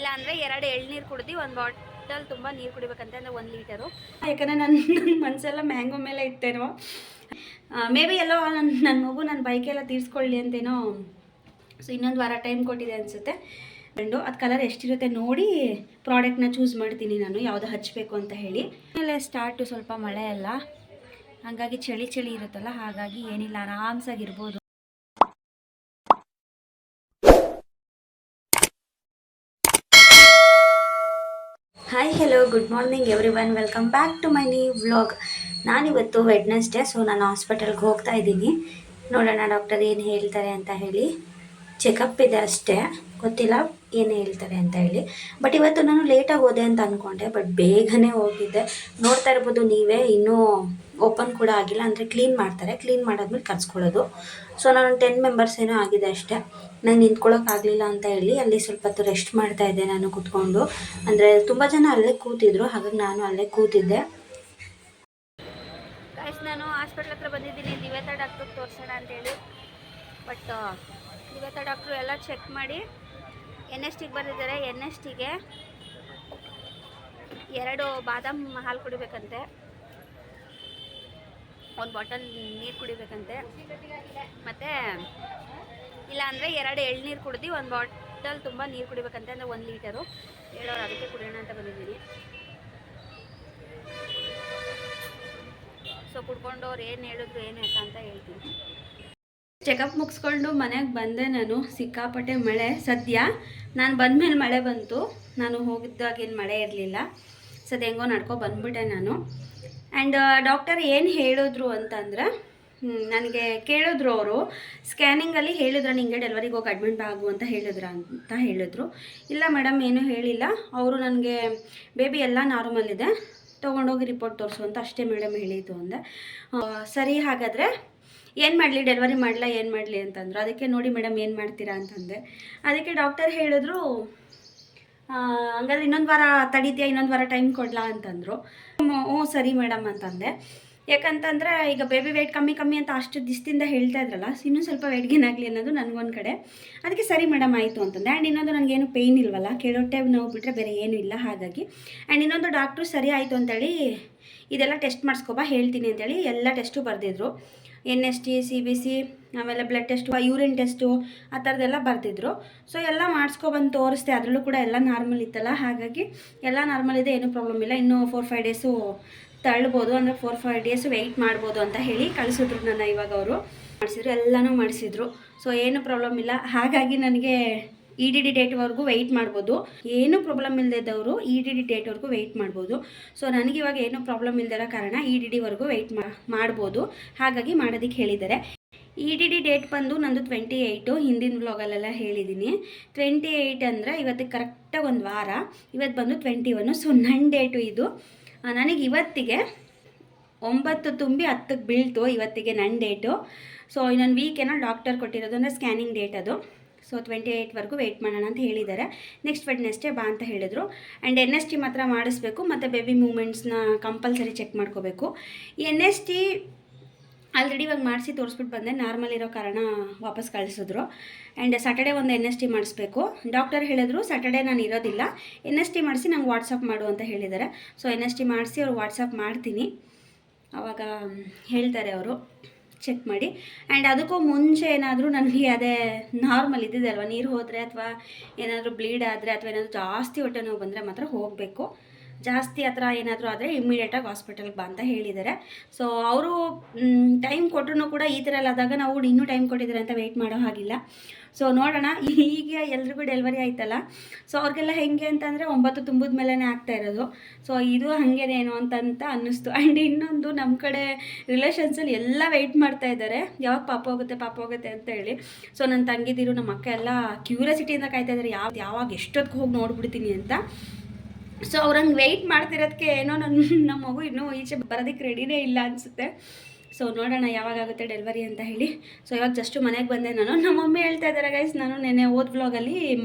ಇಲ್ಲ ಅಂದರೆ 2 ಎಳ್ನೀರು ಕುಡ್ದು 1 ಬಾಟಲ್ ತುಂಬ ನೀರು ಕುಡಿಬೇಕಂತೆ, ಅಂದರೆ 1 ಲೀಟರು. ಯಾಕಂದರೆ ನನ್ನ ಮನಸ್ಸೆಲ್ಲ ಮ್ಯಾಂಗೋ ಮೇಲೆ ಇತ್ತೇನೋ, ಮೇ ಬಿ ಎಲ್ಲೋ ನನ್ನ ಮಗು ನನ್ನ ಬೈಕೆಲ್ಲ ತೀರಿಸ್ಕೊಳ್ಳಿ ಅಂತೇನೋ. ಸೊ ಇನ್ನೊಂದು ವಾರ ಟೈಮ್ ಕೊಟ್ಟಿದೆ ಅನಿಸುತ್ತೆ. ಅದು ಕಲರ್ ಎಷ್ಟಿರುತ್ತೆ ನೋಡಿ ಪ್ರಾಡಕ್ಟ್ನ ಚೂಸ್ ಮಾಡ್ತೀನಿ ನಾನು, ಯಾವುದು ಹಚ್ಚಬೇಕು ಅಂತ ಹೇಳಿ. ಆಮೇಲೆ ಸ್ಟಾರ್ಟು ಸ್ವಲ್ಪ ಮಳೆ ಎಲ್ಲ, ಹಾಗಾಗಿ ಚಳಿ ಚಳಿ ಇರುತ್ತಲ್ಲ, ಹಾಗಾಗಿ ಏನಿಲ್ಲ, ಆರಾಮ್ಸಾಗಿರ್ಬೋದು. Hi hello good morning every one, welcome back to my new vlog. ನಾನಿವತ್ತು ವೆಡ್ನೆಸ್ಡೇ, ಸೊ ನಾನು ಹಾಸ್ಪಿಟಲ್ಗೆ ಹೋಗ್ತಾ ಇದ್ದೀನಿ. ನೋಡೋಣ ಡಾಕ್ಟರ್ ಏನು ಹೇಳ್ತಾರೆ ಅಂತ ಹೇಳಿ. ಚೆಕಪ್ ಇದೆ ಅಷ್ಟೇ, ಗೊತ್ತಿಲ್ಲ ಏನು ಹೇಳ್ತಾರೆ ಅಂತ ಹೇಳಿ. ಬಟ್ ಇವತ್ತು ನಾನು ಲೇಟಾಗಿ ಹೋದೆ ಅಂತ ಅಂದ್ಕೊಂಡೆ, ಬಟ್ ಬೇಗನೆ ಹೋಗಿದ್ದೆ. ನೋಡ್ತಾ ಇರ್ಬೋದು ನೀವೇ, ಇನ್ನೂ ಓಪನ್ ಕೂಡ ಆಗಿಲ್ಲ, ಅಂದರೆ ಕ್ಲೀನ್ ಮಾಡ್ತಾರೆ, ಕ್ಲೀನ್ ಮಾಡಾದ್ಮೇಲೆ ಕರ್ಸ್ಕೊಳ್ಳೋದು. ಸೊ ನಾನು 10 ಮೆಂಬರ್ಸ್ ಏನೋ ಆಗಿದೆ ಅಷ್ಟೇ. ನಂಗೆ ನಿಂತ್ಕೊಳ್ಳೋಕ್ಕಾಗಲಿಲ್ಲ ಅಂತ ಹೇಳಿ ಅಲ್ಲಿ ಸ್ವಲ್ಪ ಹೊತ್ತು ರೆಸ್ಟ್ ಮಾಡ್ತಾ ಇದ್ದೆ ನಾನು ಕೂತ್ಕೊಂಡು. ಅಂದರೆ ತುಂಬ ಜನ ಅಲ್ಲೇ ಕೂತಿದ್ರು, ಹಾಗಾಗಿ ನಾನು ಅಲ್ಲೇ ಕೂತಿದ್ದೆ. ಗೈಸ್, ನಾನು ಹಾಸ್ಪಿಟ್ಲ್ ಹತ್ರ ಬಂದಿದ್ದೀನಿ ದಿವೇತಾ ಡಾಕ್ಟ್ರಿಗೆ ತೋರಿಸೋಣ ಅಂತೇಳಿ. ಬಟ್ ದಿವೇತಾ ಡಾಕ್ಟ್ರು ಎಲ್ಲ ಚೆಕ್ ಮಾಡಿ NSTಗೆ ಬರೆದಿದ್ದಾರೆ. NSTಗೆ 2 ಬಾದಾಮ್ ಹಾಲು ಕುಡಿಬೇಕಂತೆ, 1 ಬಾಟಲ್ ನೀರು ಕುಡಿಬೇಕಂತೆ, ಮತ್ತು ಇಲ್ಲ ಅಂದರೆ 2 ಎಳ್ನೀರು ಕುಡ್ದು 1 ಬಾಟಲ್ ತುಂಬ ನೀರು ಕುಡಿಬೇಕಂತೆ, ಅಂದರೆ 1 ಲೀಟರು. ಹೇಳೋರು, ಅದಕ್ಕೆ ಕುಡಿಯೋಣ ಅಂತ ಬಂದಿದ್ದೀನಿ. ಸೊ ಕುಡ್ಕೊಂಡವ್ರು ಏನು ಹೇಳಿದ್ರು ಏನು ಆಯ್ತಾ ಅಂತ ಹೇಳ್ತೀನಿ. ಚೆಕಪ್ ಮುಗಿಸ್ಕೊಂಡು ಮನೆಗೆ ಬಂದೆ ನಾನು. ಸಿಕ್ಕಾಪಟ್ಟೆ ಮಳೆ. ಸದ್ಯ ನಾನು ಬಂದಮೇಲೆ ಮಳೆ ಬಂತು, ನಾನು ಹೋಗಿದ್ದಾಗೇನು ಮಳೆ ಇರಲಿಲ್ಲ. ಸದ್ಯ ಹೆಂಗೋ ನಡ್ಕೊ ಬಂದ್ಬಿಟ್ಟೆ ನಾನು. ಆ್ಯಂಡ್ ಡಾಕ್ಟರ್ ಏನು ಹೇಳಿದ್ರು ಅಂತಂದರೆ, ನನಗೆ ಕೇಳಿದ್ರು ಅವರು, ಸ್ಕ್ಯಾನಿಂಗಲ್ಲಿ ಹೇಳಿದ್ರು ನಿಮಗೆ ಡೆಲಿವರಿಗೆ ಹೋಗಿ ಅಡ್ಮಿಟ್ ಆಗು ಅಂತ ಹೇಳಿದ್ರು. ಇಲ್ಲ ಮೇಡಮ್ ಏನೂ ಹೇಳಿಲ್ಲ, ಅವರು ನನಗೆ ಬೇಬಿ ಎಲ್ಲ ನಾರ್ಮಲ್ ಇದೆ, ತೊಗೊಂಡೋಗಿ ರಿಪೋರ್ಟ್ ತೋರಿಸು ಅಂತ ಅಷ್ಟೇ ಮೇಡಮ್ ಹೇಳಿದ್ದು ಅಂದೆ. ಸರಿ, ಹಾಗಾದರೆ ಏನು ಮಾಡಲಿ, ಡೆಲಿವರಿ ಮಾಡಲ ಏನು ಮಾಡಲಿ ಅಂತಂದರು. ಅದಕ್ಕೆ ನೋಡಿ ಮೇಡಮ್ ಏನು ಮಾಡ್ತೀರಾ ಅಂತಂದೆ. ಅದಕ್ಕೆ ಡಾಕ್ಟರ್ ಹೇಳಿದ್ರು, ಹಂಗಾದ್ರೆ ಇನ್ನೊಂದು ವಾರ ತಡೀತೀಯಾ, ಇನ್ನೊಂದು ವಾರ ಟೈಮ್ ಕೊಡಲಾ ಅಂತಂದರು. ಹ್ಞೂ ಸರಿ ಮೇಡಮ್ ಅಂತಂದೆ. ಯಾಕಂತಂದರೆ ಈಗ ಬೇಬಿ ವೆಯ್ಟ್ ಕಮ್ಮಿ ಅಂತ ಅಷ್ಟು ದಿವಸದಿಂದ ಹೇಳ್ತಾ ಇದ್ರಲ್ಲ, ಇನ್ನೂ ಸ್ವಲ್ಪ ವೆಯ್ಟ್ ಗೇನ್ ಆಗಲಿ ಅನ್ನೋದು ನನಗೊಂದು ಕಡೆ. ಅದಕ್ಕೆ ಸರಿ ಮೇಡಮ್ ಆಯಿತು ಅಂತಂದೆ. ಆ್ಯಂಡ್ ಇನ್ನೊಂದು ನನಗೇನು ಪೇಯ್ನ್ ಇಲ್ವಲ್ಲ, ಕೆಳೊಟ್ಟೆ ನೋವು ಬಿಟ್ಟರೆ ಬೇರೆ ಏನೂ ಇಲ್ಲ, ಹಾಗಾಗಿ. ಆ್ಯಂಡ್ ಇನ್ನೊಂದು ಡಾಕ್ಟ್ರು ಸರಿ ಆಯಿತು ಅಂತೇಳಿ ಇದೆಲ್ಲ ಟೆಸ್ಟ್ ಮಾಡಿಸ್ಕೊಬಾ ಹೇಳ್ತೀನಿ ಅಂತೇಳಿ ಎಲ್ಲ ಟೆಸ್ಟು ಬರೆದಿದ್ರು. NST, CBC, ಆಮೇಲೆ ಬ್ಲಡ್ ಟೆಸ್ಟು, ಯೂರಿನ್ ಟೆಸ್ಟು, ಆ ಥರದ್ದೆಲ್ಲ ಬರೆದಿದ್ರು. ಸೊ ಎಲ್ಲ ಮಾಡಿಸ್ಕೊಬಂದು ತೋರಿಸ್ದೆ, ಅದರಲ್ಲೂ ಕೂಡ ಎಲ್ಲ ನಾರ್ಮಲ್ ಇತ್ತಲ್ಲ, ಹಾಗಾಗಿ ಎಲ್ಲ ನಾರ್ಮಲ್ ಇದೆ, ಏನೂ ಪ್ರಾಬ್ಲಮ್ ಇಲ್ಲ, ಇನ್ನೂ 4-5 ಡೇಸು ತಳ್ಬೋದು, ಅಂದರೆ 4-5 ಡೇಸ್ ವೆಯ್ಟ್ ಮಾಡ್ಬೋದು ಅಂತ ಹೇಳಿ ಕಳಿಸಿದ್ರು ನನ್ನ. ಇವಾಗ ಅವರು ಮಾಡಿಸಿದ್ರು, ಎಲ್ಲನೂ ಮಾಡಿಸಿದ್ರು. ಸೊ ಏನು ಪ್ರಾಬ್ಲಮ್ ಇಲ್ಲ, ಹಾಗಾಗಿ ನನಗೆ EDD ಡೇಟ್ವರೆಗೂ ವೆಯ್ಟ್ ಮಾಡ್ಬೋದು. ಏನೂ ಪ್ರಾಬ್ಲಮ್ ಇಲ್ಲದಿದ್ದವರು EDD ಡೇಟ್ವರೆಗೂ ವೆಯ್ಟ್ ಮಾಡ್ಬೋದು. ಸೊ ನನಗಿವಾಗ ಏನೂ ಪ್ರಾಬ್ಲಮ್ ಇಲ್ಲದಿರೋ ಕಾರಣ EDDವರೆಗೂ ವೆಯ್ಟ್ ಮಾಡ್ಬೋದು, ಹಾಗಾಗಿ ಮಾಡೋದಕ್ಕೆ ಹೇಳಿದ್ದಾರೆ. EDD ಡೇಟ್ ಬಂದು ನಂದು 28, ಹಿಂದಿನ ವ್ಲಾಗಲ್ಲೆಲ್ಲ ಹೇಳಿದ್ದೀನಿ. 28 ಅಂದರೆ ಇವತ್ತಿಗೆ ಕರೆಕ್ಟಾಗಿ 1 ವಾರ. ಇವತ್ತು ಬಂದು 21. ಸೊ ನನ್ನ ಡೇಟು ಇದು. ನನಗೆ ಇವತ್ತಿಗೆ 9 ತುಂಬಿ 10ಕ್ಕೆ ಬೀಳ್ತು, ಇವತ್ತಿಗೆ ನನ್ನ ಡೇಟು. ಸೊ ಇನ್ನೊಂದು ವೀಕ್ ಏನೋ ಡಾಕ್ಟರ್ ಕೊಟ್ಟಿರೋದು, ಅಂದರೆ ಸ್ಕ್ಯಾನಿಂಗ್ ಡೇಟ್ ಅದು. ಸೊ 28ವರೆಗೂ ವೆಯ್ಟ್ ಮಾಡೋಣ ಅಂತ ಹೇಳಿದ್ದಾರೆ. ನೆಕ್ಸ್ಟ್ ವೆಡ್ನೆಸ್ಡೇ ಬಾ ಅಂತ ಹೇಳಿದರು. ಆ್ಯಂಡ್ NST ಮಾತ್ರ ಮಾಡಿಸ್ಬೇಕು, ಮತ್ತು ಬೇಬಿ ಮೂಮೆಂಟ್ಸ್ನ ಕಂಪಲ್ಸರಿ ಚೆಕ್ ಮಾಡ್ಕೋಬೇಕು. NST ಆಲ್ರೆಡಿ ಇವಾಗ ಮಾಡಿಸಿ ತೋರಿಸ್ಬಿಟ್ಟು ಬಂದೆ, ನಾರ್ಮಲ್ ಇರೋ ಕಾರಣ ವಾಪಸ್ ಕಳಿಸಿದ್ರು. ಆ್ಯಂಡ್ ಸ್ಯಾಟರ್ಡೇ ಒಂದು NST ಮಾಡಿಸ್ಬೇಕು. ಡಾಕ್ಟರ್ ಹೇಳಿದ್ರು ಸ್ಯಾಟರ್ಡೇ ನಾನು ಇರೋದಿಲ್ಲ, NST ಮಾಡಿಸಿ ನಂಗೆ ವಾಟ್ಸಪ್ ಮಾಡು ಅಂತ ಹೇಳಿದ್ದಾರೆ. ಸೊ NST ಮಾಡಿಸಿ ಅವ್ರು ವಾಟ್ಸಪ್ ಮಾಡ್ತೀನಿ, ಆವಾಗ ಹೇಳ್ತಾರೆ ಅವರು ಚೆಕ್ ಮಾಡಿ. ಆ್ಯಂಡ್ ಅದಕ್ಕೂ ಮುಂಚೆ ಏನಾದರೂ ನನಗೆ ಅದೇ ನಾರ್ಮಲ್ ಇದ್ದಿದೆ ಅಲ್ವಾ, ನೀರು ಹೋದರೆ ಅಥವಾ ಏನಾದರೂ ಬ್ಲೀಡ್ ಆದರೆ ಅಥವಾ ಏನಾದರೂ ಜಾಸ್ತಿ ಹೊಟ್ಟೆ ನೋವು ಬಂದರೆ ಮಾತ್ರ ಹೋಗಬೇಕು. ಜಾಸ್ತಿ ಆ ಥರ ಏನಾದರೂ ಆದರೆ ಇಮ್ಮಿಡಿಯೇಟಾಗಿ ಹಾಸ್ಪಿಟಲ್ಗೆ ಬಾ ಅಂತ ಹೇಳಿದ್ದಾರೆ. ಸೊ ಅವರು ಟೈಮ್ ಕೊಟ್ಟರು ಕೂಡ ಈ ಥರ ಎಲ್ಲ ಆದಾಗ ನಾವು ಇನ್ನೂ ಟೈಮ್ ಕೊಟ್ಟಿದ್ದಾರೆ ಅಂತ ವೆಯ್ಟ್ ಮಾಡೋ ಹಾಗಿಲ್ಲ. ಸೊ ನೋಡೋಣ, ಈಗ ಎಲ್ರಿಗೂ ಡೆಲಿವರಿ ಆಯ್ತಲ್ಲ, ಸೊ ಅವ್ರಿಗೆಲ್ಲ ಹೆಂಗೆ ಅಂತಂದರೆ 9 ತುಂಬಿದ ಮೇಲೇ ಆಗ್ತಾ ಇರೋದು. ಸೊ ಇದು ಹಾಗೇನೇನೋ ಅಂತ ಅನ್ನಿಸ್ತು. ಆ್ಯಂಡ್ ಇನ್ನೊಂದು, ನಮ್ಮ ಕಡೆ ರಿಲೇಷನ್ಸಲ್ಲಿ ಎಲ್ಲ ವೆಯ್ಟ್ ಮಾಡ್ತಾ ಇದ್ದಾರೆ, ಯಾವಾಗ ಪಾಪ ಹೋಗುತ್ತೆ ಅಂತ ಹೇಳಿ. ಸೊ ನನ್ನ ತಂಗಿದಿರು, ನಮ್ಮ ಅಕ್ಕ ಎಲ್ಲ ಕ್ಯೂರಿಯಾಸಿಟಿಯಿಂದ ಕಾಯ್ತಾ ಇದ್ದಾರೆ, ಯಾವಾಗ ಎಷ್ಟೊತ್ತಿಗೆ ಹೋಗಿ ನೋಡ್ಬಿಡ್ತೀನಿ ಅಂತ. ಸೊ ಅವ್ರಂಗೆ ವೆಯ್ಟ್ ಮಾಡ್ತಿರೋದಕ್ಕೆ ಏನೋ ನಮ್ಮ ಮಗು ಇನ್ನೂ ಈಚೆ ಬರೋದಕ್ಕೆ ರೆಡಿನೇ ಇಲ್ಲ ಅನಿಸುತ್ತೆ. ಸೊ ನೋಡೋಣ ಯಾವಾಗುತ್ತೆ ಡೆಲಿವರಿ ಅಂತ ಹೇಳಿ. ಸೊ ಇವಾಗ ಜಸ್ಟು ಮನೆಗೆ ಬಂದೆ ನಾನು. ನಮ್ಮ ಮಮ್ಮಿ ಹೇಳ್ತಾ ಇದ್ದಾರೆ ಗೈಸ್, ನಾನು ನೆನ್ನೆ ಓದ್ ವ್ಲಾಗಲ್ಲಿ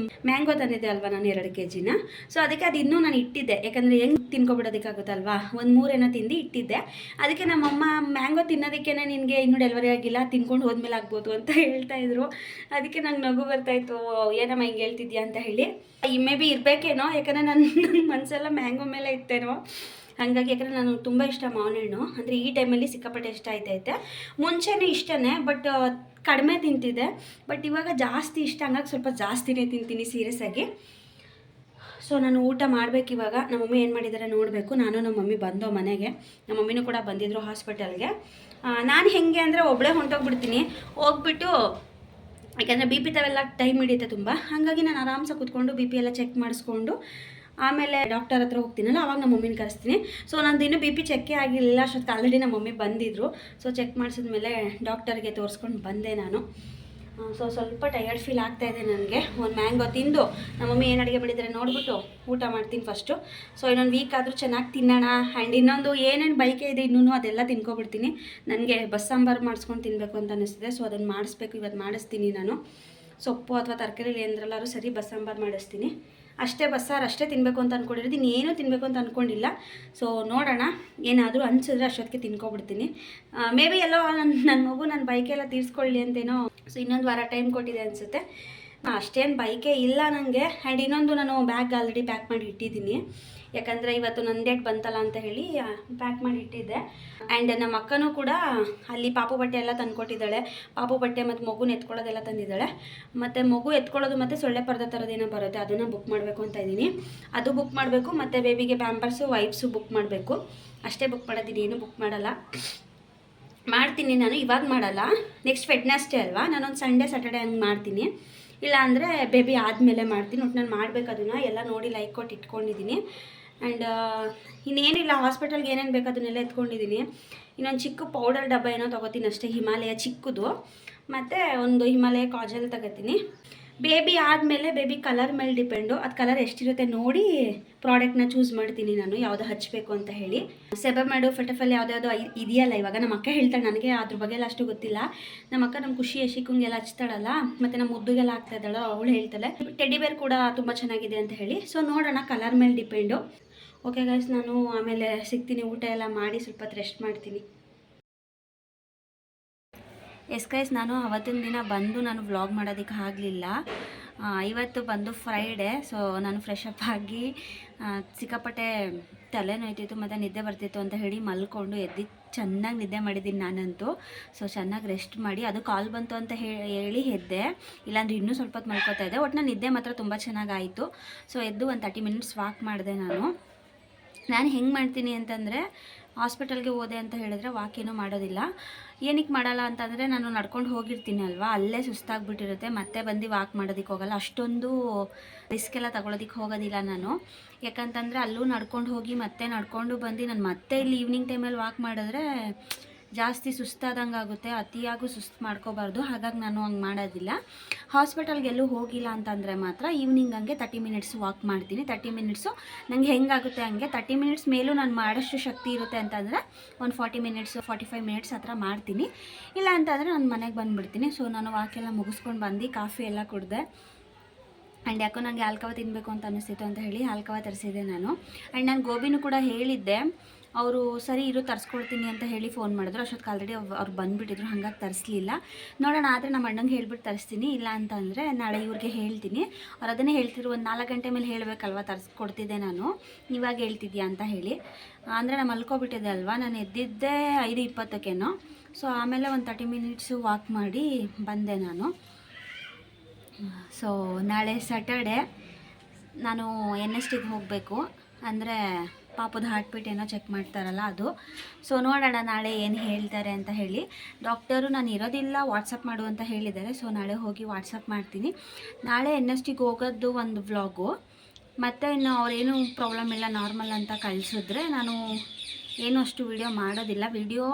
ಮ್ಯಾಂಗೋ ತಂದಿದ್ದೆ ಅಲ್ವಾ ನಾನು 2 kg. ಸೊ ಅದಕ್ಕೆ ಅದು ಇನ್ನೂ ನಾನು ಇಟ್ಟಿದ್ದೆ, ಯಾಕಂದರೆ ಹೆಂಗೆ ತಿನ್ಕೊಬಿಡೋದಕ್ಕಾಗುತ್ತಲ್ವಾ, ಒಂದು 3 ಏನೋ ತಿಂದು ಇಟ್ಟಿದ್ದೆ. ಅದಕ್ಕೆ ನಮ್ಮಮ್ಮ ಮ್ಯಾಂಗೋ ತಿನ್ನೋದಕ್ಕೇ ನಿನಗೆ ಇನ್ನೂ ಡೆಲಿವರಿ ಆಗಿಲ್ಲ, ತಿನ್ಕೊಂಡು ಹೋದ್ಮೇಲೆ ಆಗ್ಬೋದು ಅಂತ ಹೇಳ್ತಾಯಿದ್ರು. ಅದಕ್ಕೆ ನಂಗೆ ನಗು ಬರ್ತಾಯಿತ್ತು, ಏನಮ್ಮ ಹಿಂಗೆ ಹೇಳ್ತಿದ್ಯಾ ಅಂತ ಹೇಳಿ. ಮೇ ಬಿ ಇರಬೇಕೇನೋ, ಯಾಕಂದರೆ ನನ್ನ ಮನಸ್ಸೆಲ್ಲ ಮ್ಯಾಂಗೋ ಮೇಲೆ ಇತ್ತೇನೋ ಹಾಗಾಗಿ. ಯಾಕಂದರೆ ನಾನು ತುಂಬ ಇಷ್ಟ ಮಾವಿನ ಹಣ್ಣು, ಅಂದರೆ ಈ ಟೈಮಲ್ಲಿ ಸಿಕ್ಕಾಪಟ್ಟೆ ಇಷ್ಟ ಆಯ್ತೈತೆ. ಮುಂಚೆನೇ ಇಷ್ಟನೇ, ಬಟ್ ಕಡಿಮೆ ತಿಂತಿದ್ದೆ, ಬಟ್ ಇವಾಗ ಜಾಸ್ತಿ ಇಷ್ಟ, ಹಂಗಾಗಿ ಸ್ವಲ್ಪ ಜಾಸ್ತಿನೇ ತಿಂತೀನಿ ಸೀರಿಯಸ್ ಆಗಿ. ಸೊ ನಾನು ಊಟ ಮಾಡಬೇಕು ಇವಾಗ. ನಮ್ಮ ಮಮ್ಮಿ ಏನು ಮಾಡಿದ್ದಾರೆ ನೋಡಬೇಕು. ನಾನು ನಮ್ಮ ಮಮ್ಮಿ ಬಂದೋ ಮನೆಗೆ, ನಮ್ಮ ಮಮ್ಮಿನೂ ಕೂಡ ಬಂದಿದ್ದರು ಹಾಸ್ಪಿಟಲ್ಗೆ. ನಾನು ಹೆಂಗೆ ಅಂದರೆ ಒಬ್ಬಳೇ ಹೊಂಟೋಗ್ಬಿಡ್ತೀನಿ, ಹೋಗ್ಬಿಟ್ಟು ಯಾಕಂದರೆ ಬಿ ಪಿ ತಾವೆಲ್ಲ ಟೈಮ್ ಹಿಡಿಯುತ್ತೆ ತುಂಬ, ಹಾಗಾಗಿ ನಾನು ಆರಾಮ್ಸೆ ಕೂತ್ಕೊಂಡು ಬಿ ಪಿ ಎಲ್ಲ ಚೆಕ್ ಮಾಡಿಸ್ಕೊಂಡು ಆಮೇಲೆ ಡಾಕ್ಟರ್ ಹತ್ರ ಹೋಗ್ತೀನಲ್ಲ, ಅವಾಗ ನಮ್ಮ ಮಮ್ಮಿನ ಕರೆಸ್ತೀನಿ. ಸೊ ನಂದು ಇನ್ನೂ ಬಿ ಪಿ ಚೆಕ್ಕೇ ಆಗಿರಲಿಲ್ಲ, ಅಷ್ಟೊತ್ತು ಆಲ್ರೆಡಿ ನಮ್ಮ ಮಮ್ಮಿ ಬಂದಿದ್ದರು. ಸೊ ಚೆಕ್ ಮಾಡಿಸಿದ್ಮೇಲೆ ಡಾಕ್ಟರ್ಗೆ ತೋರಿಸ್ಕೊಂಡು ಬಂದೆ ನಾನು. ಸೊ ಸ್ವಲ್ಪ ಟಯರ್ಡ್ ಫೀಲ್ ಆಗ್ತಾಯಿದೆ ನನಗೆ. ಒಂದು ಮ್ಯಾಂಗೋ ತಿಂದು ನಮ್ಮ ಮಮ್ಮಿ ಏನು ಅಡುಗೆ ಮಾಡಿದರೆ ನೋಡಿಬಿಟ್ಟು ಊಟ ಮಾಡ್ತೀನಿ ಫಸ್ಟು. ಸೊ ಇನ್ನೊಂದು ವೀಕ್ ಆದರೂ ಚೆನ್ನಾಗಿ ತಿನ್ನೋಣ. ಆ್ಯಂಡ್ ಇನ್ನೊಂದು ಏನೇನು ಬೈಕೆ ಇದೆ ಇನ್ನೂ ಅದೆಲ್ಲ ತಿನ್ಕೊಬಿಡ್ತೀನಿ. ನನಗೆ ಬಸ್ಸಾಂಬಾರು ಮಾಡಿಸ್ಕೊಂಡು ತಿನ್ನಬೇಕು ಅಂತ ಅನ್ನಿಸ್ತಿದೆ. ಸೊ ಅದನ್ನು ಮಾಡಿಸ್ಬೇಕು, ಇವತ್ತು ಮಾಡಿಸ್ತೀನಿ ನಾನು. ಸೊಪ್ಪು ಅಥವಾ ತರಕಾರಿ ಏನರಲ್ಲಾದ್ರೂ ಸರಿ ಬಸ್ಸಾಂಬಾರು ಮಾಡಿಸ್ತೀನಿ. ಅಷ್ಟೇ ಬಸ್ಸಾರು ಅಷ್ಟೇ ತಿನ್ನಬೇಕು ಅಂತ ಅಂದ್ಕೊಂಡಿರೋದು, ಇನ್ನೇನು ತಿನ್ನಬೇಕು ಅಂತ ಅಂದ್ಕೊಂಡಿಲ್ಲ. ಸೊ ನೋಡೋಣ, ಏನಾದರೂ ಅನಿಸಿದ್ರೆ ಅಷ್ಟೊತ್ತಿಗೆ ತಿನ್ಕೊಬಿಡ್ತೀನಿ. ಮೇ ಬಿ ಎಲ್ಲೋ ನನ್ನ ಮಗು ನನ್ನ ಬೈಕೆಲ್ಲ ತೀರಿಸ್ಕೊಳ್ಳಿ ಅಂತೇನೋ. ಸೊ ಇನ್ನೊಂದು ವಾರ ಟೈಮ್ ಕೊಟ್ಟಿದೆ ಅನಿಸುತ್ತೆ. ಅಷ್ಟೇನು ಬೈಕೆ ಇಲ್ಲ ನನಗೆ. ಆ್ಯಂಡ್ ಇನ್ನೊಂದು ನಾನು ಬ್ಯಾಗ್ ಆಲ್ರೆಡಿ ಪ್ಯಾಕ್ ಮಾಡಿ ಇಟ್ಟಿದ್ದೀನಿ, ಯಾಕಂದರೆ ಇವತ್ತು ನನ್ನ ಡೇಟ್ ಬಂತಲ್ಲ ಅಂತ ಹೇಳಿ ಪ್ಯಾಕ್ ಮಾಡಿ ಇಟ್ಟಿದ್ದೆ. ಆ್ಯಂಡ್ ನಮ್ಮ ಅಕ್ಕನೂ ಕೂಡ ಅಲ್ಲಿ ಪಾಪು ಬಟ್ಟೆ ಎಲ್ಲ ತಂದುಕೊಟ್ಟಿದ್ದಾಳೆ. ಪಾಪು ಬಟ್ಟೆ ಮತ್ತು ಮಗುನ ಎತ್ಕೊಳ್ಳೋದೆಲ್ಲ ತಂದಿದ್ದಾಳೆ. ಮತ್ತು ಮಗು ಎತ್ಕೊಳ್ಳೋದು ಮತ್ತು ಸೊಳ್ಳೆ ಪರ್ದೆ ಥರದ್ದೇನೋ ಬರುತ್ತೆ, ಅದನ್ನು ಬುಕ್ ಮಾಡಬೇಕು ಅಂತ ಇದ್ದೀನಿ. ಅದು ಬುಕ್ ಮಾಡಬೇಕು. ಮತ್ತು ಬೇಬಿಗೆ ಪ್ಯಾಂಪರ್ಸು ವೈಪ್ಸು ಬುಕ್ ಮಾಡಬೇಕು. ಅಷ್ಟೇ ಬುಕ್ ಮಾಡೋದಿನಿ, ಏನು ಬುಕ್ ಮಾಡಲ್ಲ. ಮಾಡ್ತೀನಿ ನಾನು, ಇವಾಗ ಮಾಡಲ್ಲ, ನೆಕ್ಸ್ಟ್ ವೆಡ್ನೆಸ್ಡೇ ಅಲ್ವಾ, ನಾನೊಂದು ಸಂಡೇ ಸ್ಯಾಟರ್ಡೆ ಹಂಗೆ ಮಾಡ್ತೀನಿ. ಇಲ್ಲ ಅಂದರೆ ಬೇಬಿ ಆದಮೇಲೆ ಮಾಡ್ತೀನಿ. ಒಟ್ಟು ನಾನು ಮಾಡಬೇಕು, ಅದನ್ನು ಎಲ್ಲ ನೋಡಿ ಲೈಕ್ ಕೊಟ್ಟು ಇಟ್ಕೊಂಡಿದ್ದೀನಿ. ಆ್ಯಂಡ್ ಇನ್ನೇನಿಲ್ಲ, ಹಾಸ್ಪಿಟಲ್ಗೆ ಏನೇನು ಬೇಕು ಅದನ್ನೆಲ್ಲ ಎತ್ಕೊಂಡಿದ್ದೀನಿ. ಇನ್ನೊಂದು ಚಿಕ್ಕ ಪೌಡರ್ ಡಬ್ಬ ಏನೋ ತೊಗೋತೀನಿ ಅಷ್ಟೇ, ಹಿಮಾಲಯ ಚಿಕ್ಕದು. ಮತ್ತು ಒಂದು ಹಿಮಾಲಯ ಕಾಜಲ್ ತಗೋತೀನಿ. ಬೇಬಿ ಆದಮೇಲೆ ಬೇಬಿ ಕಲರ್ ಮೇಲೆ ಡಿಪೆಂಡು, ಅದು ಕಲರ್ ಎಷ್ಟಿರುತ್ತೆ ನೋಡಿ ಪ್ರಾಡಕ್ಟ್ನ ಚೂಸ್ ಮಾಡ್ತೀನಿ ನಾನು, ಯಾವುದು ಹಚ್ಚಬೇಕು ಅಂತ ಹೇಳಿ. ಸೆಬಮೆಡು ಫೆಟಫಲ್ ಯಾವುದ್ಯಾವುದೋ ಇದೆಯಲ್ಲ ಇವಾಗ. ನಮ್ಮ ಅಕ್ಕ ಹೇಳ್ತಾಳೆ, ನನಗೆ ಅದ್ರ ಬಗ್ಗೆ ಎಲ್ಲ ಅಷ್ಟು ಗೊತ್ತಿಲ್ಲ. ನಮ್ಮ ಅಕ್ಕ ನಮ್ಮ ಖುಷಿ ಯಶಿಕಂಗೆಲ್ಲ ಹಚ್ತಾಳಲ್ಲ, ಮತ್ತು ನಮ್ಮ ಮುದ್ದುಗೆಲ್ಲ ಆಗ್ತಾ ಇದ್ದಾಳ, ಅವಳು ಹೇಳ್ತಾಳೆ ಟೆಡಿ ಬೇರ್ ಕೂಡ ತುಂಬ ಚೆನ್ನಾಗಿದೆ ಅಂತ ಹೇಳಿ. ಸೊ ನೋಡೋಣ, ಕಲರ್ ಮೇಲೆ ಡಿಪೆಂಡು. ಓಕೆ ಗೈಸ್, ನಾನು ಆಮೇಲೆ ಸಿಗ್ತೀನಿ. ಊಟ ಎಲ್ಲ ಮಾಡಿ ಸ್ವಲ್ಪ ರೆಸ್ಟ್ ಮಾಡ್ತೀನಿ. ಎಸ್ ಗೈಸ್, ನಾನು ಅವತ್ತಿನ ದಿನ ಬಂದು ನಾನು ವ್ಲಾಗ್ ಮಾಡೋದಕ್ಕೆ ಆಗಲಿಲ್ಲ. ಇವತ್ತು ಬಂದು ಫ್ರೈಡೇ. ಸೊ ನಾನು ಫ್ರೆಶ್ ಅಪ್ ಆಗಿ ಸಿಕ್ಕಾಪಟ್ಟೆ ತಲೆ ನೋಯ್ತಿತ್ತು ಮತ್ತು ನಿದ್ದೆ ಬರ್ತಿತ್ತು ಅಂತ ಹೇಳಿ ಮಲ್ಕೊಂಡು ಎದ್ದು ಚೆನ್ನಾಗಿ ನಿದ್ದೆ ಮಾಡಿದ್ದೀನಿ ನಾನಂತೂ. ಸೊ ಚೆನ್ನಾಗಿ ರೆಸ್ಟ್ ಮಾಡಿ, ಅದು ಕಾಲ್ ಬಂತು ಅಂತ ಹೇಳಿ ಎದ್ದೆ, ಇಲ್ಲಾಂದ್ರೆ ಇನ್ನೂ ಸ್ವಲ್ಪ ಹೊತ್ತು ಮಲ್ಕೋತಾ ಇದ್ದೆ. ಒಟ್ಟು ನಾನು ನಿದ್ದೆ ಮಾತ್ರ ತುಂಬ ಚೆನ್ನಾಗಾಯಿತು. ಸೊ ಎದ್ದು ಒಂದು 30 ಮಿನಿಟ್ಸ್ ವಾಕ್ ಮಾಡಿದೆ ನಾನು ಹೆಂಗೆ ಮಾಡ್ತೀನಿ ಅಂತಂದರೆ, ಹಾಸ್ಪಿಟಲ್ಗೆ ಹೋದೆ ಅಂತ ಹೇಳಿದ್ರೆ ವಾಕ್ ಏನೂ ಮಾಡೋದಿಲ್ಲ. ಏನಕ್ಕೆ ಮಾಡಲ್ಲ ಅಂತಂದರೆ, ನಾನು ನಡ್ಕೊಂಡು ಹೋಗಿರ್ತೀನಿ ಅಲ್ವಾ, ಅಲ್ಲೇ ಸುಸ್ತಾಗ್ಬಿಟ್ಟಿರುತ್ತೆ, ಮತ್ತೆ ಬಂದು ವಾಕ್ ಮಾಡೋದಕ್ಕೆ ಹೋಗಲ್ಲ. ಅಷ್ಟೊಂದು ರಿಸ್ಕ್ ಎಲ್ಲ ತಗೊಳ್ಳೋದಕ್ಕೆ ಹೋಗೋದಿಲ್ಲ ನಾನು. ಯಾಕಂತಂದರೆ ಅಲ್ಲೂ ನಡ್ಕೊಂಡು ಹೋಗಿ ಮತ್ತೆ ನಡ್ಕೊಂಡು ಬಂದು ನಾನು ಮತ್ತೆ ಇಲ್ಲಿ ಈವ್ನಿಂಗ್ ಟೈಮಲ್ಲಿ ವಾಕ್ ಮಾಡಿದ್ರೆ ಜಾಸ್ತಿ ಸುಸ್ತಾದಂಗೆ ಆಗುತ್ತೆ. ಅತಿಯಾಗೂ ಸುಸ್ತು ಮಾಡ್ಕೋಬಾರ್ದು, ಹಾಗಾಗಿ ನಾನು ಹಂಗೆ ಮಾಡೋದಿಲ್ಲ. ಹಾಸ್ಪಿಟಲ್ಗೆಲ್ಲೂ ಹೋಗಿಲ್ಲ ಅಂತಂದರೆ ಮಾತ್ರ ಈವ್ನಿಂಗ್ ಹಂಗೆ 30 ಮಿನಿಟ್ಸ್ ವಾಕ್ ಮಾಡ್ತೀನಿ. 30 ಮಿನಿಟ್ಸು ನನಗೆ ಹೆಂಗಾಗುತ್ತೆ ಹಂಗೆ. 30 ಮಿನಿಟ್ಸ್ ಮೇಲೂ ನಾನು ಮಾಡೋಷ್ಟು ಶಕ್ತಿ ಇರುತ್ತೆ ಅಂತಂದರೆ ಒಂದು 40 ಮಿನಿಟ್ಸು 45 ಮಿನಿಟ್ಸ್ ಹತ್ರ ಮಾಡ್ತೀನಿ. ಇಲ್ಲ ಅಂತಂದರೆ ನಾನು ಮನೆಗೆ ಬಂದುಬಿಡ್ತೀನಿ. ಸೊ ನಾನು ವಾಕೆಲ್ಲ ಮುಗಿಸ್ಕೊಂಡು ಬಂದು ಕಾಫಿ ಎಲ್ಲ ಕುಡಿದೆ. ಆ್ಯಂಡ್ ಯಾಕೋ ನನಗೆ ಹಾಲ್ಕವ ತಿನ್ನಬೇಕು ಅಂತ ಅನ್ನಿಸ್ತಿತ್ತು ಅಂತ ಹೇಳಿ ಹಾಲ್ಕವ ತರಿಸಿದೆ ನಾನು. ಆ್ಯಂಡ್ ನಾನು ಗೋಬಿನೂ ಕೂಡ ಹೇಳಿದ್ದೆ, ಅವರು ಸರಿ ಇರು ತರಿಸ್ಕೊಡ್ತೀನಿ ಅಂತ ಹೇಳಿ ಫೋನ್ ಮಾಡಿದ್ರು. ಅಷ್ಟೊತ್ತಿಗೆ ಆಲ್ರೆಡಿ ಅವ್ರು ಬಂದುಬಿಟ್ಟಿದ್ರು, ಹಾಗಾಗಿ ತರಿಸ್ಲಿಲ್ಲ. ನೋಡೋಣ, ಆದರೆ ನಮ್ಮ ಅಣ್ಣಂಗೆ ಹೇಳ್ಬಿಟ್ಟು ತರಿಸ್ತೀನಿ. ಇಲ್ಲ ಅಂತಂದರೆ ನಾಳೆ ಇವ್ರಿಗೆ ಹೇಳ್ತೀನಿ. ಅವ್ರು ಅದನ್ನೇ ಹೇಳ್ತಿದ್ರು, ಒಂದು 4 ಗಂಟೆ ಮೇಲೆ ಹೇಳಬೇಕಲ್ವ ತರಿಸ್ಕೊಡ್ತಿದ್ದೆ ನಾನು, ಇವಾಗ ಹೇಳ್ತಿದ್ಯಾ ಅಂತ ಹೇಳಿ. ಅಂದರೆ ನಾನು ಮಲ್ಕೊಬಿಟ್ಟಿದ್ದೆ ಅಲ್ವಾ, ನಾನು ಎದ್ದಿದ್ದೆ 5:20ಕ್ಕೇನೋ. ಸೊ ಆಮೇಲೆ ಒಂದು 30 ಮಿನಿಟ್ಸು ವಾಕ್ ಮಾಡಿ ಬಂದೆ ನಾನು. ಸೊ ನಾಳೆ ಸ್ಯಾಟರ್ಡೆ ನಾನು NSTಗೆ ಹೋಗಬೇಕು, ಅಂದರೆ ಪಾಪದ ಹಾರ್ಟ್ ಬೀಟ್ ಏನೋ ಚೆಕ್ ಮಾಡ್ತಾರಲ್ಲ ಅದು. ಸೊ ನೋಡೋಣ ನಾಳೆ ಏನು ಹೇಳ್ತಾರೆ ಅಂತ ಹೇಳಿ. ಡಾಕ್ಟರು ನಾನು ಇರೋದಿಲ್ಲ, ವಾಟ್ಸಪ್ ಮಾಡು ಅಂತ ಹೇಳಿದ್ದಾರೆ. ಸೊ ನಾಳೆ ಹೋಗಿ ವಾಟ್ಸಪ್ ಮಾಡ್ತೀನಿ. ನಾಳೆ NSTಗೆ ಹೋಗೋದು ಒಂದು ವ್ಲಾಗು, ಮತ್ತು ಇನ್ನು ಅವ್ರೇನು ಪ್ರಾಬ್ಲಮ್ ಇಲ್ಲ ನಾರ್ಮಲ್ ಅಂತ ಕಳಿಸಿದ್ರೆ ನಾನು ಏನೂ ಅಷ್ಟು ವಿಡಿಯೋ ಮಾಡೋದಿಲ್ಲ. ವಿಡಿಯೋ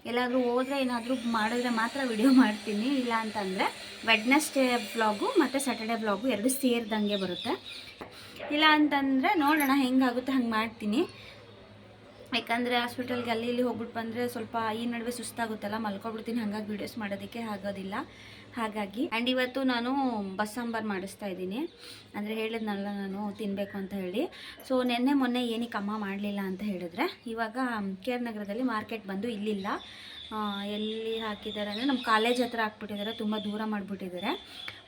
ಎಲ್ಲಾದರೂ ಹೋದರೆ ಏನಾದರೂ ಮಾಡಿದ್ರೆ ಮಾತ್ರ ವಿಡಿಯೋ ಮಾಡ್ತೀನಿ. ಇಲ್ಲ ಅಂತಂದರೆ ವೆಡ್ನೆಸ್ಡೇ ವ್ಲಾಗು ಮತ್ತು ಸ್ಯಾಟರ್ಡೇ ವ್ಲಾಗು 2 ಸೇರಿದಂಗೆ ಬರುತ್ತೆ. ಇಲ್ಲ ಅಂತಂದರೆ ನೋಡೋಣ ಹೆಂಗಾಗುತ್ತೆ ಹಂಗೆ ಮಾಡ್ತೀನಿ. ಯಾಕಂದರೆ ಹಾಸ್ಪಿಟಲ್ಗೆ ಅಲ್ಲಿ ಇಲ್ಲಿ ಹೋಗ್ಬಿಟ್ಟು ಬಂದರೆ ಸ್ವಲ್ಪ ಈ ನಡುವೆ ಸುಸ್ತಾಗುತ್ತಲ್ಲ, ಮಲ್ಕೊಬಿಡ್ತೀನಿ. ಹಾಗಾಗಿ ವೀಡಿಯೋಸ್ ಮಾಡೋದಕ್ಕೆ ಆಗೋದಿಲ್ಲ. ಹಾಗಾಗಿ ಆ್ಯಂಡ್ ಇವತ್ತು ನಾನು ಬಸ್ ಸಾಂಬಾರು ಮಾಡಿಸ್ತಾ ಇದ್ದೀನಿ. ಅಂದರೆ ಹೇಳಿದ್ನಲ್ಲ ನಾನು ತಿನ್ನಬೇಕು ಅಂತ ಹೇಳಿ. ಸೊ ನೆನ್ನೆ ಮೊನ್ನೆ ಏನಕ್ಕೆ ಅಮ್ಮ ಮಾಡಲಿಲ್ಲ ಅಂತ ಹೇಳಿದ್ರೆ, ಇವಾಗ ಕೆ ಆರ್ ನಗರದಲ್ಲಿ ಮಾರ್ಕೆಟ್ ಬಂದು ಇಲ್ಲಿಲ್ಲ, ಎಲ್ಲಿ ಹಾಕಿದ್ದಾರೆ ಅಂದರೆ ನಮ್ಮ ಕಾಲೇಜ್ ಹತ್ರ ಹಾಕ್ಬಿಟ್ಟಿದ್ದಾರೆ, ತುಂಬ ದೂರ ಮಾಡಿಬಿಟ್ಟಿದ್ದಾರೆ.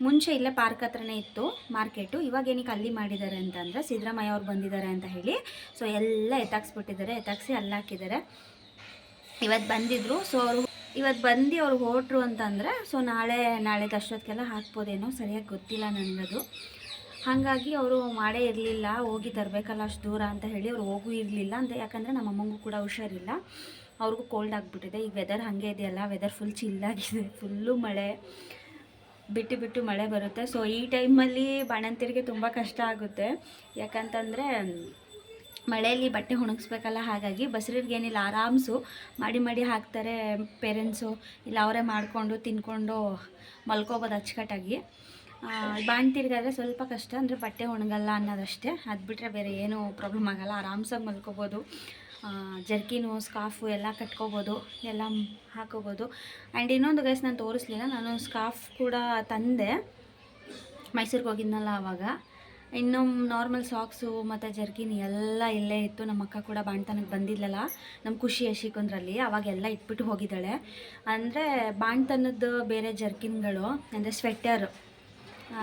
ಮುಂಚೆ ಇಲ್ಲೇ ಪಾರ್ಕ್ ಹತ್ರನೇ ಇತ್ತು ಮಾರ್ಕೆಟು, ಇವಾಗ ಏನಕ್ಕೆ ಅಲ್ಲಿ ಮಾಡಿದ್ದಾರೆ ಅಂತಂದರೆ ಸಿದ್ದರಾಮಯ್ಯ ಅವ್ರು ಬಂದಿದ್ದಾರೆ ಅಂತ ಹೇಳಿ ಸೊ ಎಲ್ಲ ಎತ್ತಾಕ್ಸ್ಬಿಟ್ಟಿದ್ದಾರೆ, ಎತ್ತಾಕ್ಸಿ ಅಲ್ಲಿ ಹಾಕಿದ್ದಾರೆ. ಇವತ್ತು ಬಂದಿದ್ದರು. ಸೊ ಅವರು ಇವತ್ತು ಬಂದು ಅವ್ರು ಹೊರಟ್ರು ಅಂತಂದರೆ ಸೊ ನಾಳೆದು ಅಷ್ಟೊತ್ತಿಗೆಲ್ಲ ಹಾಕ್ಬೋದೇನೋ, ಸರಿಯಾಗಿ ಗೊತ್ತಿಲ್ಲ ನನಗದು. ಹಾಗಾಗಿ ಅವರು ಮಾಡೇ ಇರಲಿಲ್ಲ, ಹೋಗಿ ತರಬೇಕಲ್ಲ ಅಷ್ಟು ದೂರ ಅಂತ ಹೇಳಿ ಅವ್ರು ಹೋಗೂ ಇರಲಿಲ್ಲ ಅಂತ. ಯಾಕಂದರೆ ನಮ್ಮ ಅಮ್ಮಂಗೂ ಕೂಡ ಹುಷಾರಿಲ್ಲ, ಅವ್ರಿಗೂ ಕೋಲ್ಡ್ ಆಗಿಬಿಟ್ಟಿದೆ. ಈಗ ವೆದರ್ ಹಾಗೆ ಇದೆಯಲ್ಲ, ವೆದರ್ ಫುಲ್ ಚಿಲ್ಲಾಗಿದೆ, ಫುಲ್ಲು ಮಳೆ ಬಿಟ್ಟು ಮಳೆ ಬರುತ್ತೆ. ಸೊ ಈ ಟೈಮಲ್ಲಿ ಬಾಣಂತಿರಿಗೆ ತುಂಬ ಕಷ್ಟ ಆಗುತ್ತೆ. ಯಾಕಂತಂದರೆ ಮಳೆಯಲ್ಲಿ ಬಟ್ಟೆ ಒಣಗಿಸ್ಬೇಕಲ್ಲ, ಹಾಗಾಗಿ ಬಸ್ರಿಗೇನಿಲ್ಲ, ಆರಾಮ್ಸು ಮಾಡಿ ಹಾಕ್ತಾರೆ ಪೇರೆಂಟ್ಸು, ಇಲ್ಲ ಅವರೇ ಮಾಡಿಕೊಂಡು ತಿನ್ಕೊಂಡು ಮಲ್ಕೋಬೋದು ಅಚ್ಚುಕಟ್ಟಾಗಿ. ಬಾಣ್ತಿರ್ಗಾದರೆ ಸ್ವಲ್ಪ ಕಷ್ಟ, ಅಂದರೆ ಬಟ್ಟೆ ಒಣಗಲ್ಲ ಅನ್ನೋದಷ್ಟೇ. ಅದು ಬಿಟ್ಟರೆ ಬೇರೆ ಏನೂ ಪ್ರಾಬ್ಲಮ್ ಆಗೋಲ್ಲ, ಆರಾಮ್ಸಾಗಿ ಮಲ್ಕೋಬೋದು. ಜರ್ಕಿನು ಸ್ಕಾರ್ಫು ಎಲ್ಲ ಕಟ್ಕೋಬೋದು, ಎಲ್ಲ ಹಾಕೋಬೋದು. ಆ್ಯಂಡ್ ಇನ್ನೊಂದು ಗೈಸ್ ನಾನು ತೋರಿಸ್ಲಿಲ್ಲ, ನಾನು ಸ್ಕಾರ್ಫ್ ಕೂಡ ತಂದೆ ಮೈಸೂರಿಗೆ ಹೋಗಿದ್ನಲ್ಲ ಆವಾಗ. ಇನ್ನು ನಾರ್ಮಲ್ ಸಾಕ್ಸು ಮತ್ತು ಜರ್ಕಿನ್ ಎಲ್ಲ ಇಲ್ಲೇ ಇತ್ತು. ನಮ್ಮ ಅಕ್ಕ ಕೂಡ ಬಾಣ್ತನಕ್ಕೆ ಬಂದಿಲ್ಲಲ್ಲ ನಮ್ಮ ಖುಷಿ ಯಶಿಕೊಂದ್ರಲ್ಲಿ, ಅವಾಗೆಲ್ಲ ಇಟ್ಬಿಟ್ಟು ಹೋಗಿದ್ದಾಳೆ. ಅಂದರೆ ಬಾಣ್ತನದ್ದು ಬೇರೆ ಜರ್ಕಿನ್ಗಳು, ಅಂದರೆ ಸ್ವೆಟರು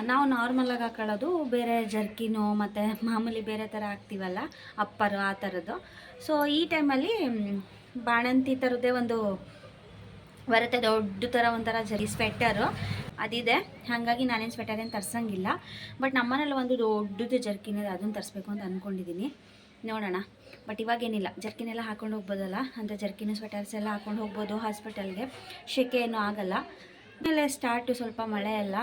ನಾವು ನಾರ್ಮಲಾಗಿ ಹಾಕೊಳ್ಳೋದು ಬೇರೆ, ಜರ್ಕಿನು ಮತ್ತು ಮಾಮೂಲಿ ಬೇರೆ ಥರ ಹಾಕ್ತೀವಲ್ಲ ಅಪ್ಪರು, ಆ ಥರದ್ದು. ಸೊ ಈ ಟೈಮಲ್ಲಿ ಬಾಣಂತಿ ಥರದ್ದೇ ಒಂದು ಬರುತ್ತೆ, ದೊಡ್ಡ ಥರ ಒಂಥರ ಸ್ವೆಟರು ಅದಿದೆ. ಹಾಗಾಗಿ ನಾನೇನು ಸ್ವೆಟರ್ ಏನು ತರ್ಸಂಗಿಲ್ಲ. ಬಟ್ ನಮ್ಮನೇಲಿ ಒಂದು ದೊಡ್ಡದು ಜರ್ಕಿನ್ ಇದೆ, ಅದನ್ನು ತರಿಸ್ಬೇಕು ಅಂತ ಅಂದ್ಕೊಂಡಿದ್ದೀನಿ, ನೋಡೋಣ. ಬಟ್ ಇವಾಗೇನಿಲ್ಲ, ಜರ್ಕಿನೆಲ್ಲ ಹಾಕ್ಕೊಂಡು ಹೋಗ್ಬೋದಲ್ಲ, ಅಂದರೆ ಜರ್ಕಿನು ಸ್ವೆಟರ್ಸ್ ಎಲ್ಲ ಹಾಕ್ಕೊಂಡು ಹೋಗ್ಬೋದು ಹಾಸ್ಪಿಟಲ್ಗೆ, ಶೆಕೆ ಏನೂ ಆಗೋಲ್ಲ. ಆಮೇಲೆ ಸ್ಟಾರ್ಟು ಸ್ವಲ್ಪ ಮಳೆ ಎಲ್ಲ,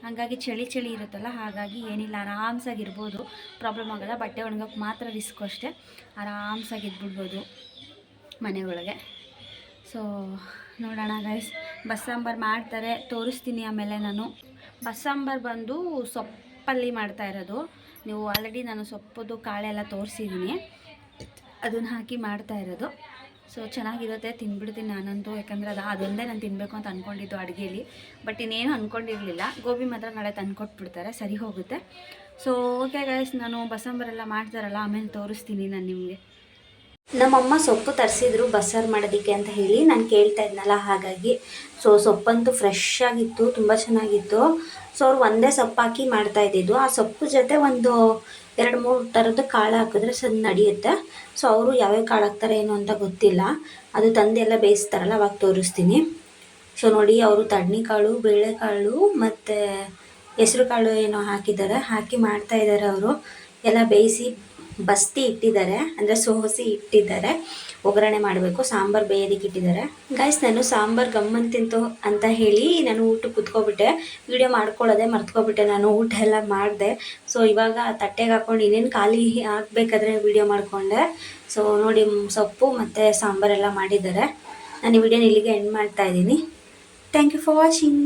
ಹಾಗಾಗಿ ಚಳಿ ಇರುತ್ತಲ್ಲ, ಹಾಗಾಗಿ ಏನಿಲ್ಲ, ಆರಾಮ್ಸಾಗಿರ್ಬೋದು, ಪ್ರಾಬ್ಲಮ್ ಆಗೋಲ್ಲ. ಬಟ್ಟೆ ಒಣಗೋಕ್ಕೆ ಮಾತ್ರ ರಿಸ್ಕು ಅಷ್ಟೇ, ಆರಾಮ್ಸಾಗಿ ಇದ್ಬಿಡ್ಬೋದು ಮನೆ ಒಳಗೆ. ಸೊ ನೋಡೋಣ ಗೈಸ್, ಬಸ್ ಸಾಂಬಾರು ಮಾಡ್ತಾರೆ, ತೋರಿಸ್ತೀನಿ ಆಮೇಲೆ. ನಾನು ಬಸ್ ಸಾಂಬಾರು ಬಂದು ಸೊಪ್ಪಲ್ಲಿ ಮಾಡ್ತಾ ಇರೋದು. ನೀವು ಆಲ್ರೆಡಿ ನಾನು ಸೊಪ್ಪದು ಕಾಳೆಲ್ಲ ತೋರಿಸಿದ್ದೀನಿ, ಅದನ್ನು ಹಾಕಿ ಮಾಡ್ತಾ ಇರೋದು. ಸೊ ಚೆನ್ನಾಗಿರುತ್ತೆ, ತಿನ್ಬಿಡ್ತೀನಿ ನಾನಂತೂ. ಯಾಕಂದರೆ ಅದೊಂದೇ ನಾನು ತಿನ್ನಬೇಕು ಅಂತ ಅಂದ್ಕೊಂಡಿದ್ದು ಅಡುಗೆಯಲ್ಲಿ. ಬಟ್ ಇನ್ನೇನು ಅಂದ್ಕೊಂಡಿರಲಿಲ್ಲ. ಗೋಬಿ ಮಾತ್ರ ನಾಳೆ ತಂದುಕೊಟ್ಬಿಡ್ತಾರೆ, ಸರಿ ಹೋಗುತ್ತೆ. ಸೊ ಓಕೆ ಗೈಸ್, ನಾನು ಬಸ್ಸಾಂಬಾರೆಲ್ಲ ಮಾಡ್ತಾರಲ್ಲ ಆಮೇಲೆ ತೋರಿಸ್ತೀನಿ ನಾನು ನಿಮಗೆ. ನಮ್ಮಮ್ಮ ಸೊಪ್ಪು ತರಿಸಿದ್ರು ಬಸ್ಸಾರು ಮಾಡೋದಕ್ಕೆ ಅಂತ ಹೇಳಿ, ನಾನು ಕೇಳ್ತಾ ಇದ್ನಲ್ಲ, ಹಾಗಾಗಿ. ಸೊ ಸೊಪ್ಪಂತೂ ಫ್ರೆಶ್ ಆಗಿತ್ತು, ತುಂಬ ಚೆನ್ನಾಗಿತ್ತು. ಸೊ ಅವ್ರು ಒಂದೇ ಸೊಪ್ಪು ಹಾಕಿ ಮಾಡ್ತಾ ಇದ್ದಿದ್ದು. ಆ ಸೊಪ್ಪು ಜೊತೆ ಒಂದು 2-3 ಥರದ್ದು ಕಾಳು ಹಾಕಿದ್ರೆ ಸರಿ ನಡೆಯುತ್ತೆ. ಸೊ ಅವರು ಯಾವ್ಯಾವ ಕಾಳು ಹಾಕ್ತಾರೆ ಏನು ಅಂತ ಗೊತ್ತಿಲ್ಲ, ಅದು ತಂದೆಲ್ಲ ಬೇಯಿಸ್ತಾರಲ್ಲ ಅವಾಗ ತೋರಿಸ್ತೀನಿ. ಸೊ ನೋಡಿ, ಅವರು ತಡ್ನಿಕಾಳು, ಬೇಳೆಕಾಳು ಮತ್ತು ಹೆಸ್ರು ಕಾಳು ಏನೋ ಹಾಕಿದ್ದಾರೆ, ಹಾಕಿ ಮಾಡ್ತಾಯಿದ್ದಾರೆ. ಅವರು ಎಲ್ಲ ಬೇಯಿಸಿ ಬಸ್ತಿ ಇಟ್ಟಿದ್ದಾರೆ, ಅಂದರೆ ಸೋಸಿ ಇಟ್ಟಿದ್ದಾರೆ. ಒಗ್ಗರಣೆ ಮಾಡಬೇಕು, ಸಾಂಬಾರು ಬೇಯೋದಕ್ಕೆ ಇಟ್ಟಿದ್ದಾರೆ. ಗೈಸ್, ನಾನು ಸಾಂಬಾರು ಗಮ್ಮಂತಿಂತು ಅಂತ ಹೇಳಿ ನಾನು ಊಟಕ್ಕೆ ಕುತ್ಕೊಬಿಟ್ಟೆ, ವಿಡಿಯೋ ಮಾಡ್ಕೊಳ್ಳೋದೆ ಮರ್ತ್ಕೊಬಿಟ್ಟೆ. ನಾನು ಊಟ ಎಲ್ಲ ಮಾಡಿದೆ. ಸೊ ಇವಾಗ ತಟ್ಟೆಗೆ ಹಾಕ್ಕೊಂಡು ಇನ್ನೇನು ಖಾಲಿ ಆಗಬೇಕಾದ್ರೆ ವಿಡಿಯೋ ಮಾಡಿಕೊಂಡೆ. ಸೊ ನೋಡಿ, ಸೊಪ್ಪು ಮತ್ತು ಸಾಂಬಾರೆಲ್ಲ ಮಾಡಿದ್ದಾರೆ. ನಾನು ಈ ವಿಡಿಯೋನ ಇಲ್ಲಿಗೆ ಎಂಡ್ ಮಾಡ್ತಾಯಿದ್ದೀನಿ. Thank you for watching.